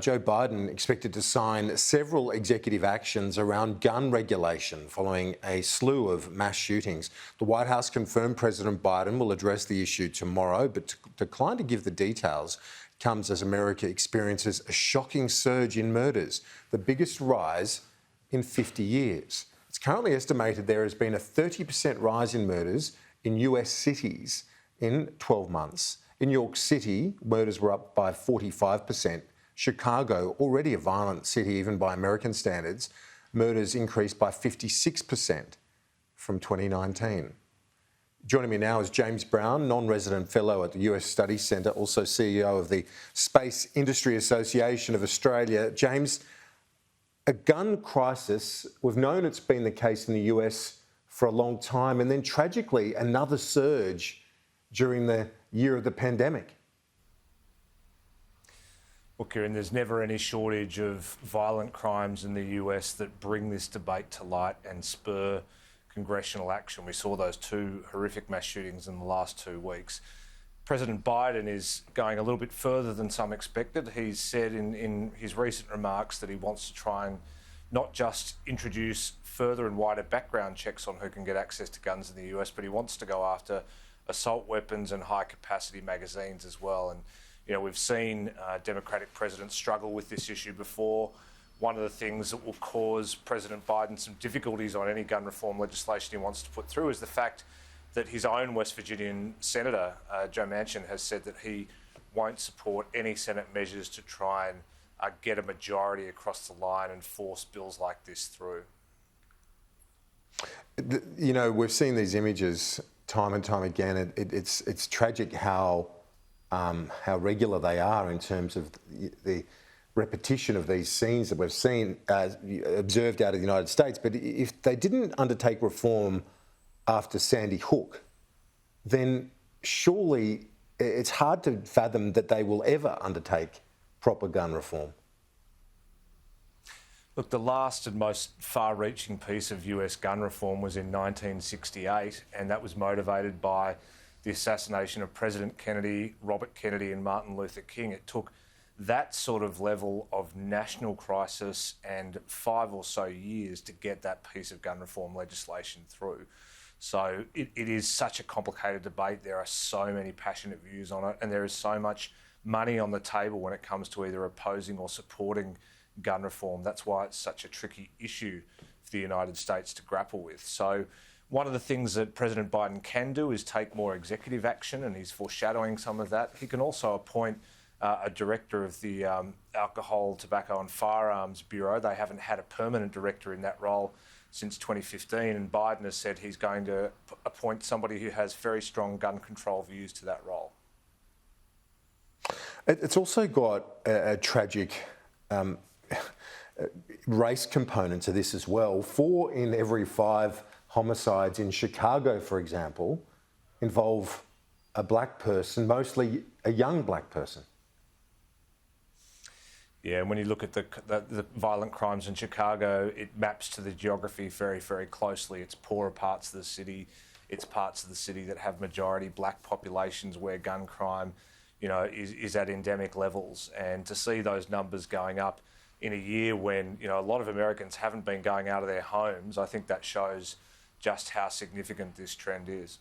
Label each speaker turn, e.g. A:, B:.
A: Joe Biden expected to sign several executive actions around gun regulation following a slew of mass shootings. The White House confirmed President Biden will address the issue tomorrow, but declined to give the details. It comes as America experiences a shocking surge in murders, the biggest rise in 50 years. It's currently estimated there has been a 30% rise in murders in US cities in 12 months. In New York City, murders were up by 45%. Chicago, already a violent city even by American standards, murders increased by 56% from 2019. Joining me now is James Brown, non-resident fellow at the US Studies Centre, also CEO of the Space Industry Association of Australia. James, a gun crisis, we've known it's been the case in the US for a long time, and then tragically another surge during the year of the pandemic.
B: Well, Kieran, there's never any shortage of violent crimes in the US that bring this debate to light and spur congressional action. We saw those two horrific mass shootings in the last 2 weeks. President Biden is going a little bit further than some expected. He's said in his recent remarks that he wants to try and not just introduce further and wider background checks on who can get access to guns in the US, but he wants to go after assault weapons and high-capacity magazines as well. And you know, we've seen Democratic presidents struggle with this issue before. One of the things that will cause President Biden some difficulties on any gun reform legislation he wants to put through is the fact that his own West Virginian Senator, Joe Manchin, has said that he won't support any Senate measures to try and get a majority across the line and force bills like this through.
A: You know, we've seen these images time and time again. It's tragic how regular they are in terms of the repetition of these scenes that we've seen observed out of the United States. But if they didn't undertake reform after Sandy Hook, then surely it's hard to fathom that they will ever undertake proper gun reform.
B: Look, the last and most far-reaching piece of US gun reform was in 1968, and that was motivated by the assassination of President Kennedy, Robert Kennedy and Martin Luther King. It took that sort of level of national crisis and 5 or so years to get that piece of gun reform legislation through. So it is such a complicated debate. There are so many passionate views on it, and there is so much money on the table when it comes to either opposing or supporting gun reform. That's why it's such a tricky issue for the United States to grapple with. So one of the things that President Biden can do is take more executive action, and he's foreshadowing some of that. He can also appoint a director of the Alcohol, Tobacco and Firearms Bureau. They haven't had a permanent director in that role since 2015, and Biden has said he's going to appoint somebody who has very strong gun control views to that role.
A: It's also got a tragic race component to this as well. 4 in every 5 homicides in Chicago, for example, involve a black person, mostly a young black person.
B: Yeah, and when you look at the violent crimes in Chicago, it maps to the geography very, very closely. It's poorer parts of the city. It's parts of the city that have majority black populations where gun crime, you know, is at endemic levels. And to see those numbers going up in a year when, you know, a lot of Americans haven't been going out of their homes, I think that shows just how significant this trend is.